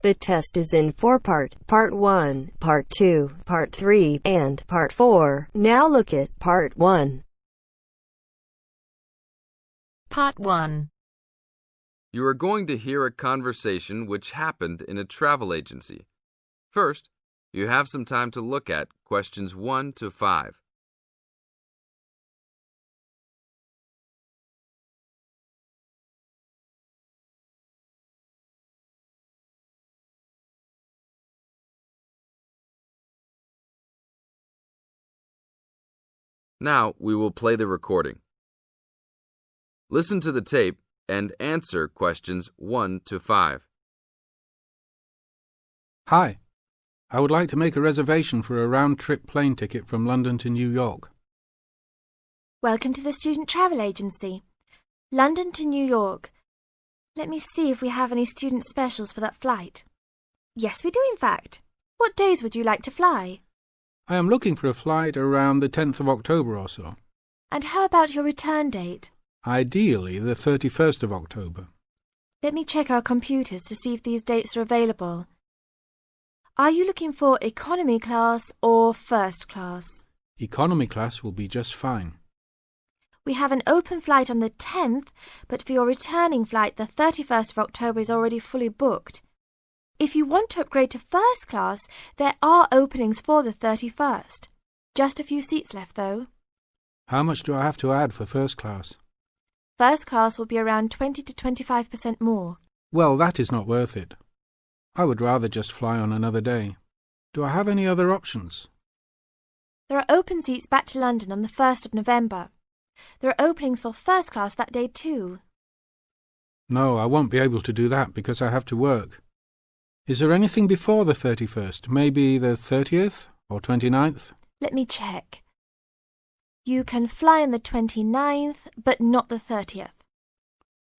The test is in 4 parts: Part 1, Part 2, Part 3, and Part 4. Now look at Part 1. Part 1. You are going to hear a conversation which happened in a travel agency. First, you have some time to look at questions 1 to 5. Now we will play the recording. Listen to the tape and answer questions 1 to 5. Hi, I would like to make a reservation for a round-trip plane ticket from London to New York. Welcome to the Student Travel Agency. London to New York. Let me see if we have any student specials for that flight. Yes, we do in fact. What days would you like to fly? I am looking for a flight around the 10th of October or so. And how about your return date? Ideally, the 31st of October. Let me check our computers to see if these dates are available. Are you looking for economy class or first class? Economy class will be just fine. We have an open flight on the 10th, but for your returning flight, the 31st of October is already fully booked. If you want to upgrade to first class, there are openings for the 31st. Just a few seats left, though. How much do I have to add for first class? First class will be around 20 to 25% more. Well, that is not worth it. I would rather just fly on another day. Do I have any other options? There are open seats back to London on the 1st of November. There are openings for first class that day too. No, I won't be able to do that because I have to work. Is there anything before the 31st? Maybe the 30th or 29th? Let me check. You can fly on the 29th, but not the 30th.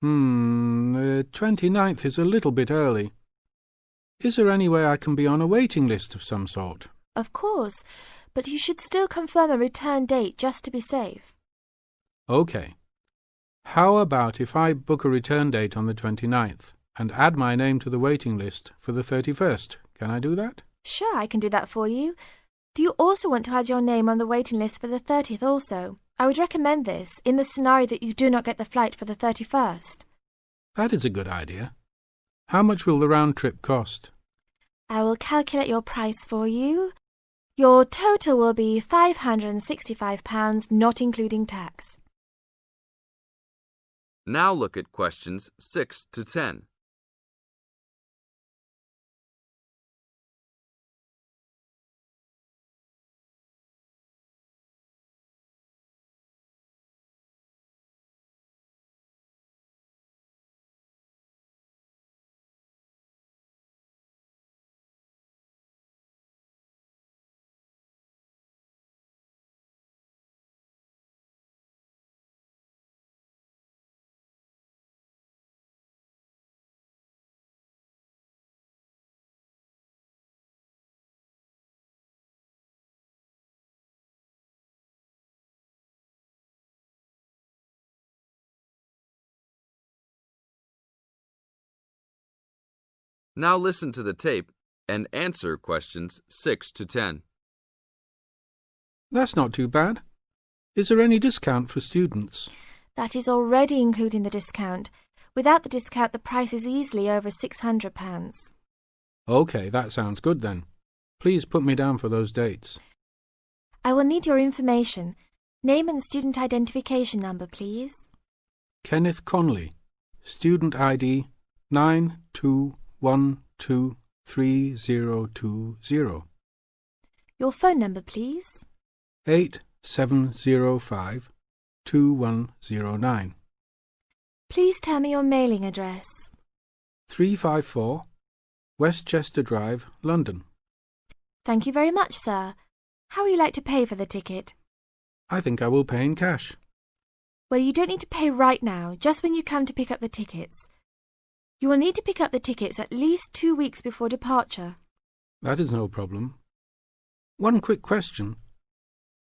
The 29th is a little bit early. Is there any way I can be on a waiting list of some sort? Of course, but you should still confirm a return date just to be safe. OK. How about if I book a return date on the 29th and add my name to the waiting list for the 31st? Can I do that? Sure, I can do that for you. Do you also want to add your name on the waiting list for the 30th also? I would recommend this in the scenario that you do not get the flight for the 31st. That is a good idea. How much will the round trip cost? I will calculate your price for you. Your total will be £565, not including tax. Now look at questions 6 to 10. Now listen to the tape and answer questions 6 to 10. That's not too bad. Is there any discount for students? That is already including the discount. Without the discount, the price is easily over £600. OK, that sounds good then. Please put me down for those dates. I will need your information. Name and student identification number, please. Kenneth Conley, student ID 92123020. Your phone number, please. 87052109. Please tell me your mailing address. 354 Westchester Drive, London. Thank you very much, sir. How would you like to pay for the ticket? I think I will pay in cash. Well, you don't need to pay right now, just when you come to pick up the tickets. You will need to pick up the tickets at least 2 weeks before departure. That is no problem. One quick question.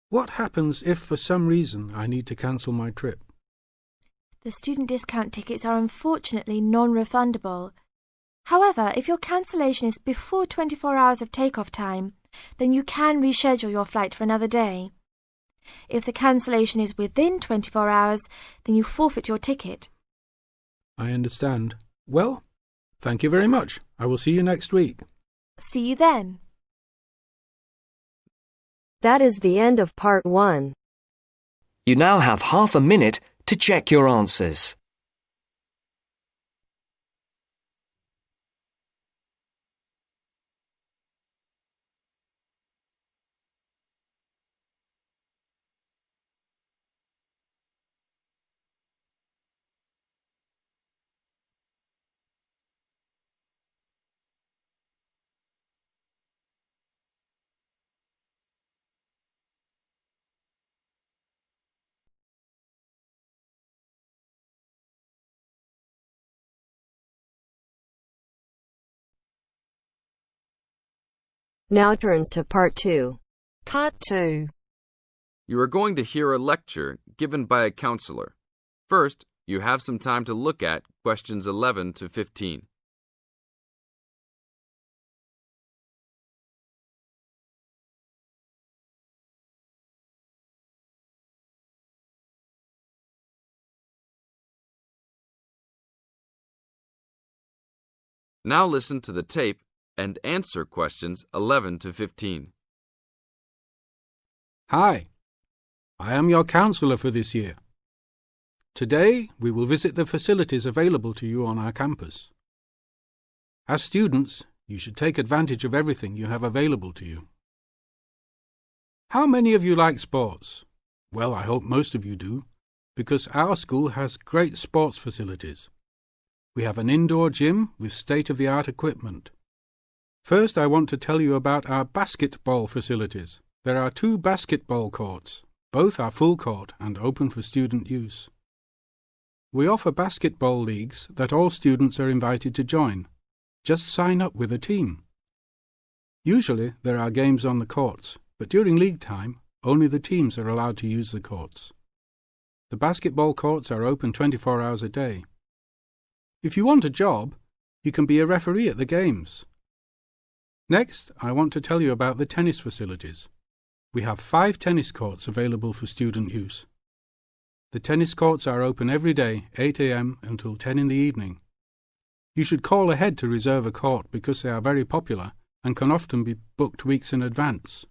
What happens if for some reason I need to cancel my trip? The student discount tickets are unfortunately non-refundable. However, if your cancellation is before 24 hours of takeoff time, then you can reschedule your flight for another day. If the cancellation is within 24 hours, then you forfeit your ticket. I understand. Well, thank you very much. I will see you next week. See you then. That is the end of part 1. You now have half a minute to check your answers. Now turns to part 2. Part 2. You are going to hear a lecture given by a counselor. First, you have some time to look at questions 11 to 15. Now listen to the tape and answer questions 11 to 15. Hi, I am your counselor for this year. Today, we will visit the facilities available to you on our campus. As students, you should take advantage of everything you have available to you. How many of you like sports? Well, I hope most of you do, because our school has great sports facilities. We have an indoor gym with state-of-the-art equipment. First, I want to tell you about our basketball facilities. There are 2 basketball courts. Both are full court and open for student use. We offer basketball leagues that all students are invited to join. Just sign up with a team. Usually, there are games on the courts, but during league time, only the teams are allowed to use the courts. The basketball courts are open 24 hours a day. If you want a job, you can be a referee at the games. Next, I want to tell you about the tennis facilities. We have 5 tennis courts available for student use. The tennis courts are open every day, 8 a.m. until 10 in the evening. You should call ahead to reserve a court because they are very popular and can often be booked weeks in advance.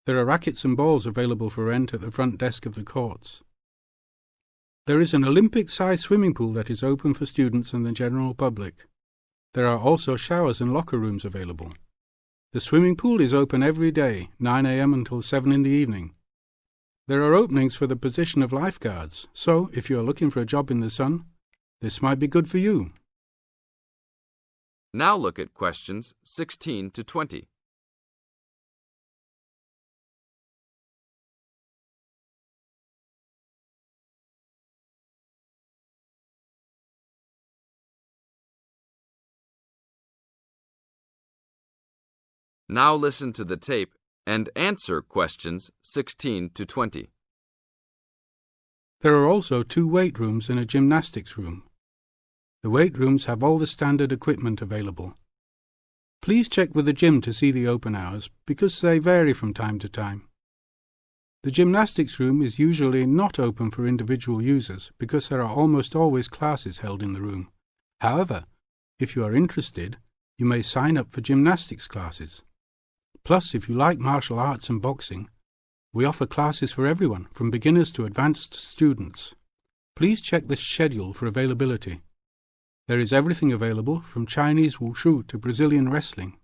There are rackets and balls available for rent at the front desk of the courts. There is an Olympic-sized swimming pool that is open for students and the general public. There are also showers and locker rooms available. The swimming pool is open every day, 9 a.m. until 7 in the evening. There are openings for the position of lifeguards, so if you are looking for a job in the sun, this might be good for you. Now look at questions 16 to 20. Now listen to the tape and answer questions 16 to 20. There are also 2 weight rooms and a gymnastics room. The weight rooms have all the standard equipment available. Please check with the gym to see the open hours because they vary from time to time. The gymnastics room is usually not open for individual users because there are almost always classes held in the room. However, if you are interested, you may sign up for gymnastics classes. Plus, if you like martial arts and boxing, we offer classes for everyone, from beginners to advanced students. Please check the schedule for availability. There is everything available, from Chinese wushu to Brazilian wrestling.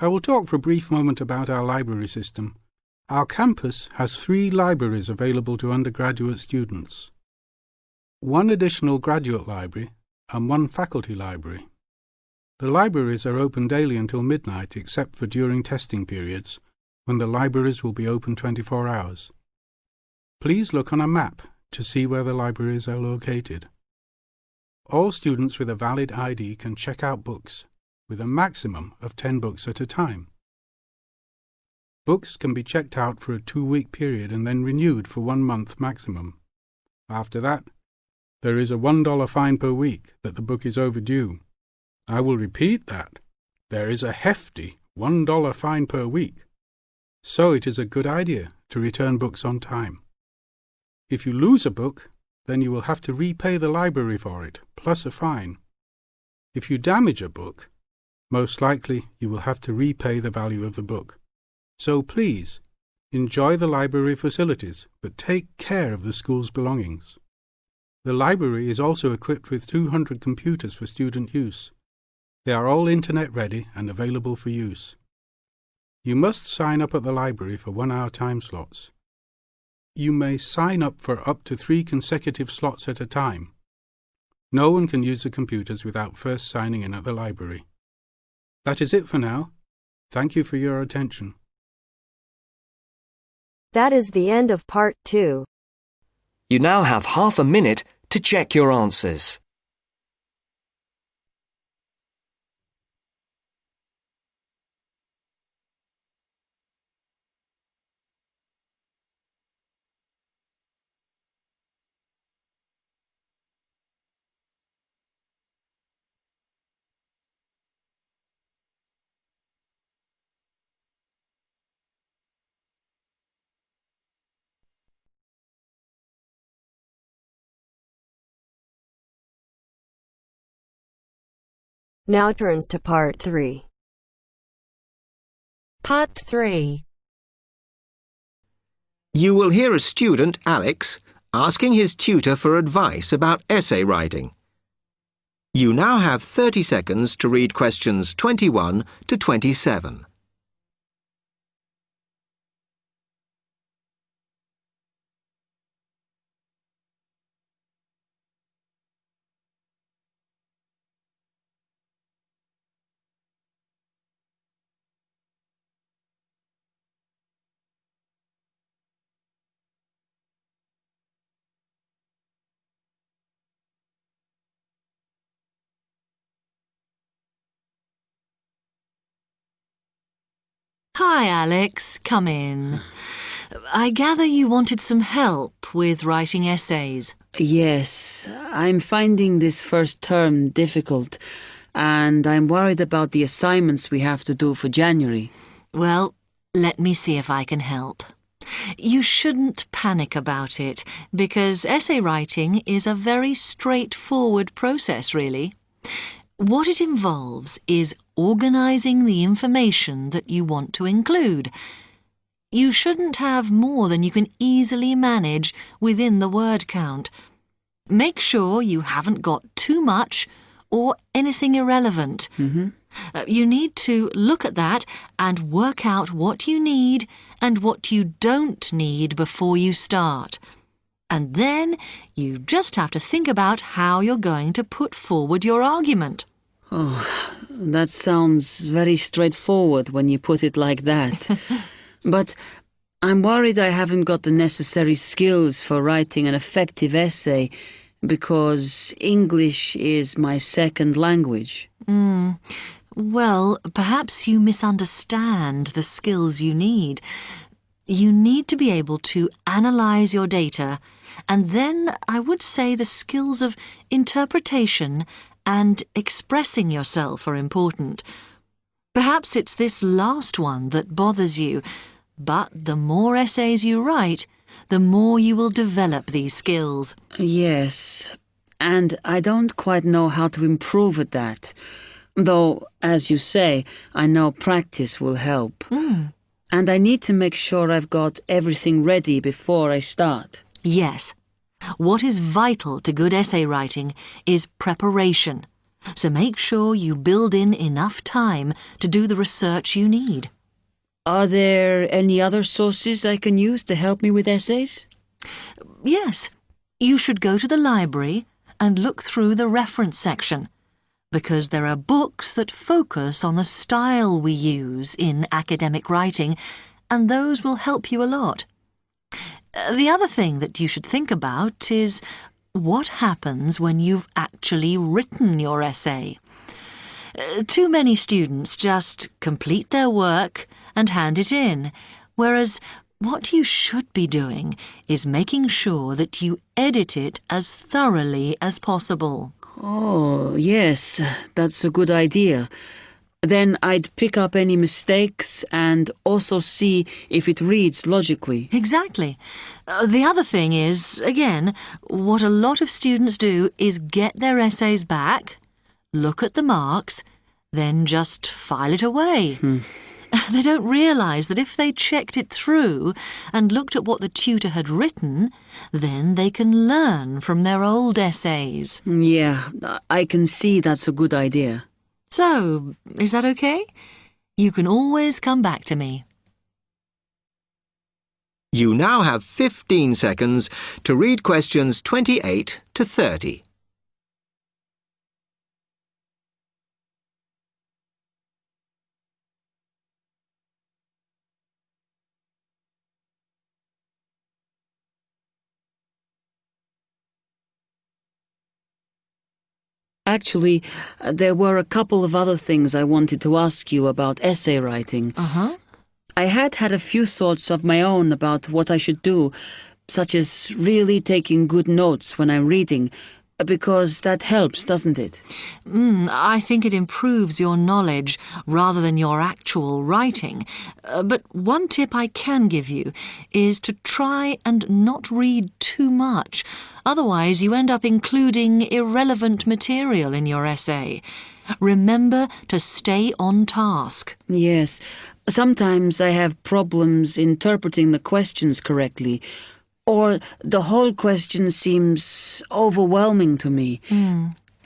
I will talk for a brief moment about our library system. Our campus has 3 libraries available to undergraduate students, 1 additional graduate library and 1 faculty library. The libraries are open daily until midnight except for during testing periods, when the libraries will be open 24 hours. Please look on a map to see where the libraries are located. All students with a valid ID can check out books, with a maximum of 10 books at a time. Books can be checked out for a 2-week period and then renewed for 1 month maximum. After that, there is a $1 fine per week that the book is overdue. I will repeat that. There is a hefty $1 fine per week, so it is a good idea to return books on time. If you lose a book, then you will have to repay the library for it, plus a fine. If you damage a book, most likely you will have to repay the value of the book. So please, enjoy the library facilities, but take care of the school's belongings. The library is also equipped with 200 computers for student use. They are all internet ready and available for use. You must sign up at the library for 1-hour time slots. You may sign up for up to 3 consecutive slots at a time. No one can use the computers without first signing in at the library. That is it for now. Thank you for your attention. That is the end of part 2. You now have half a minute to check your answers. Now turns to part 3. Part 3. You will hear a student, Alex, asking his tutor for advice about essay writing. You now have 30 seconds to read questions 21 to 27. Hi, Alex. Come in. I gather you wanted some help with writing essays. Yes, I'm finding this first term difficult, and I'm worried about the assignments we have to do for January. Well, let me see if I can help. You shouldn't panic about it, because essay writing is a very straightforward process, really. What it involves is organising the information that you want to include. You shouldn't have more than you can easily manage within the word count. Make sure you haven't got too much or anything irrelevant. You need to look at that and work out what you need and what you don't need before you start. And then you just have to think about how you're going to put forward your argument. Oh, that sounds very straightforward when you put it like that. But I'm worried I haven't got the necessary skills for writing an effective essay because English is my second language. Well, perhaps you misunderstand the skills you need. You need to be able to analyse your data, and then I would say the skills of interpretation and expressing yourself are important. Perhaps it's this last one that bothers you, but the more essays you write, the more you will develop these skills. Yes, and I don't quite know how to improve at that. Though, as you say, I know practice will help. And I need to make sure I've got everything ready before I start. Yes. What is vital to good essay writing is preparation. So make sure you build in enough time to do the research you need. Are there any other sources I can use to help me with essays? Yes. You should go to the library and look through the reference section, because there are books that focus on the style we use in academic writing, and those will help you a lot. The other thing that you should think about is what happens when you've actually written your essay. Too many students just complete their work and hand it in, whereas what you should be doing is making sure that you edit it as thoroughly as possible. Oh, yes, that's a good idea. Then I'd pick up any mistakes and also see if it reads logically. Exactly. The other thing is, again, what a lot of students do is get their essays back, look at the marks, then just file it away. They don't realise that if they checked it through and looked at what the tutor had written, then they can learn from their old essays. Yeah, I can see that's a good idea. So, is that okay? You can always come back to me. You now have 15 seconds to read questions 28 to 30. Actually, there were a couple of other things I wanted to ask you about essay writing. I had a few thoughts of my own about what I should do, such as really taking good notes when I'm reading, because that helps, doesn't it? I think it improves your knowledge rather than your actual writing. But one tip I can give you is to try and not read too much. Otherwise, you end up including irrelevant material in your essay. Remember to stay on task. Yes. Sometimes I have problems interpreting the questions correctly, or the whole question seems overwhelming to me.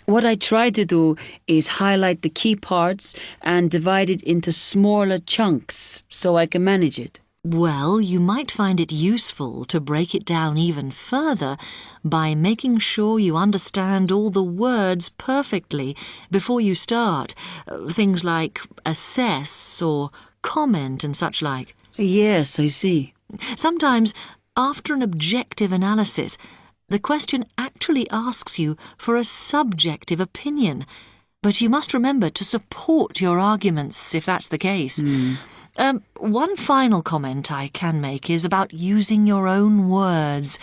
What I try to do is highlight the key parts and divide it into smaller chunks so I can manage it. Well, you might find it useful to break it down even further by making sure you understand all the words perfectly before you start. Things like assess or comment and such like. Yes, I see. Sometimes, after an objective analysis, the question actually asks you for a subjective opinion. But you must remember to support your arguments if that's the case. One final comment I can make is about using your own words.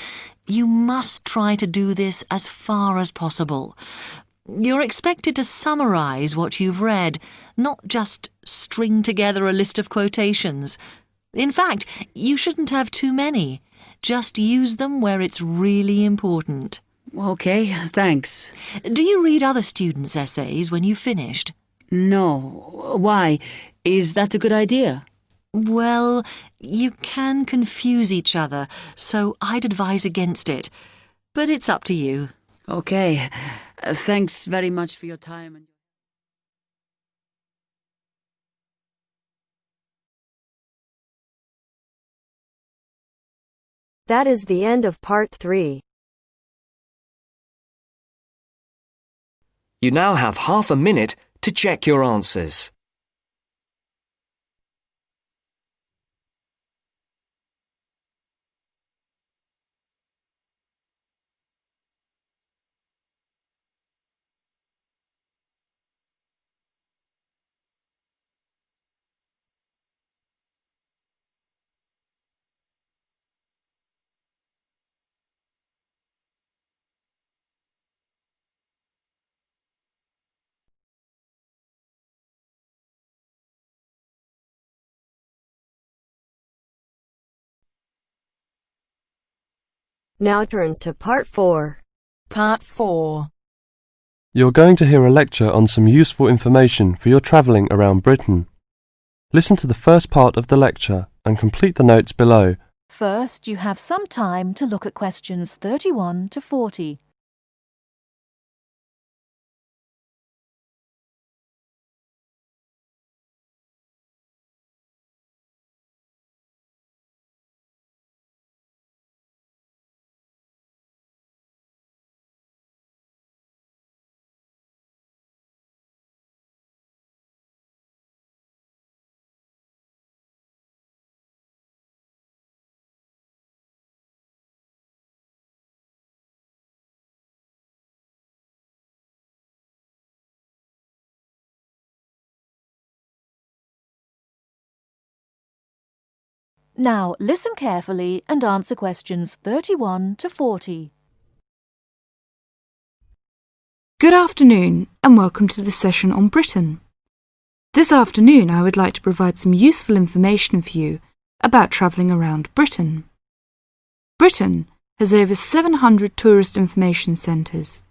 You must try to do this as far as possible. You're expected to summarise what you've read, not just string together a list of quotations. In fact, you shouldn't have too many. Just use them where it's really important. Okay, thanks. Do you read other students' essays when you've finished? No. Why? Is that a good idea? Well, you can confuse each other, so I'd advise against it. But it's up to you. Okay. Thanks very much for your time. That is the end of part 3. You now have half a minute to check your answers. Now turns to part 4. Part 4. You're going to hear a lecture on some useful information for your travelling around Britain. Listen to the first part of the lecture and complete the notes below. First, you have some time to look at questions 31 to 40. Now, listen carefully and answer questions 31 to 40. Good afternoon and welcome to the session on Britain. This afternoon I would like to provide some useful information for you about travelling around Britain. Britain has over 700 tourist information centres.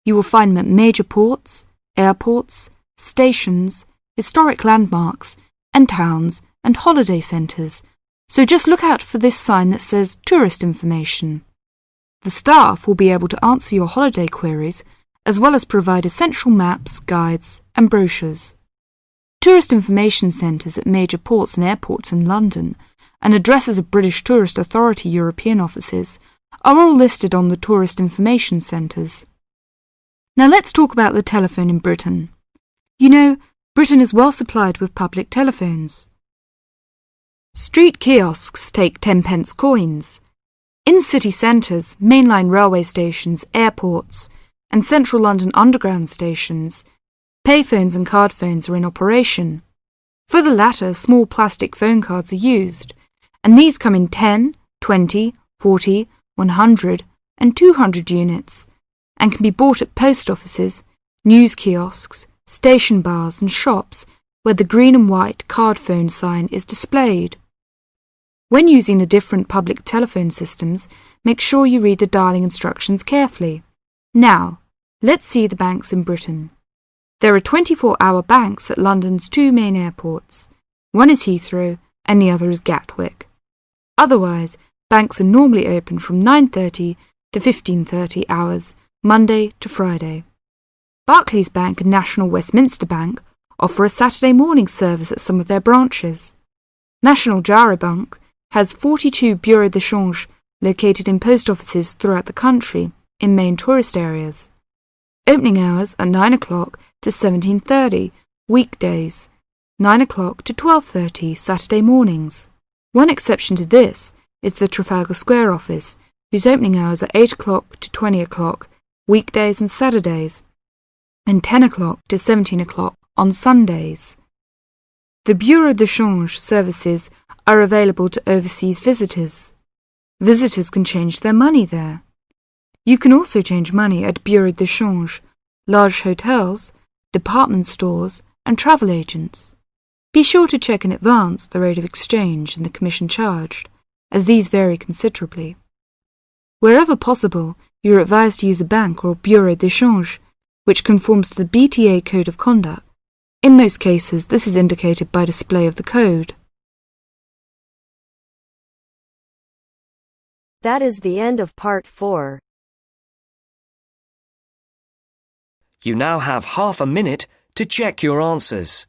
You will find them at major ports, airports, stations, historic landmarks and towns and holiday centres, so just look out for this sign that says Tourist Information. The staff will be able to answer your holiday queries as well as provide essential maps, guides and brochures. Tourist information centres at major ports and airports in London and addresses of British Tourist Authority European offices are all listed on the tourist information centres. Now let's talk about the telephone in Britain. You know, Britain is well supplied with public telephones. Street kiosks take 10-pence coins. In city centres, mainline railway stations, airports and central London underground stations, payphones and card phones are in operation. For the latter, small plastic phone cards are used, and these come in 10, 20, 40, 100 and 200 units, and can be bought at post offices, news kiosks, station bars and shops where the green and white card phone sign is displayed. When using the different public telephone systems, make sure you read the dialling instructions carefully. Now, let's see the banks in Britain. There are 24-hour banks at London's two main airports. One is Heathrow and the other is Gatwick. Otherwise, banks are normally open from 9:30 to 15:30 hours, Monday to Friday. Barclays Bank and National Westminster Bank offer a Saturday morning service at some of their branches. National Jaro Bank has 42 bureaux de change located in post offices throughout the country in main tourist areas. Opening hours are 9 o'clock to 17:30 weekdays, 9 o'clock to 12:30 Saturday mornings. One exception to this is the Trafalgar Square office, whose opening hours are 8 o'clock to 20 o'clock weekdays and Saturdays, and 10 o'clock to 17 o'clock on Sundays. The Bureau de Change services are available to overseas visitors. Visitors can change their money there. You can also change money at Bureau de Change, large hotels, department stores and travel agents. Be sure to check in advance the rate of exchange and the commission charged, as these vary considerably. Wherever possible, you are advised to use a bank or Bureau de Change, which conforms to the BTA Code of Conduct. In most cases, this is indicated by display of the code. That is the end of part 4. You now have half a minute to check your answers.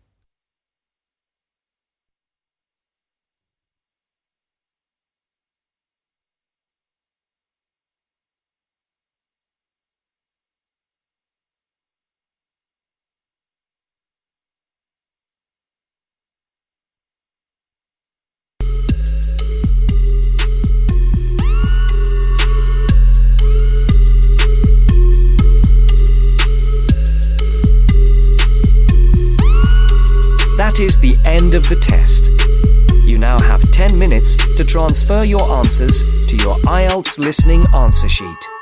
That is the end of the test. You now have 10 minutes to transfer your answers to your IELTS Listening answer sheet.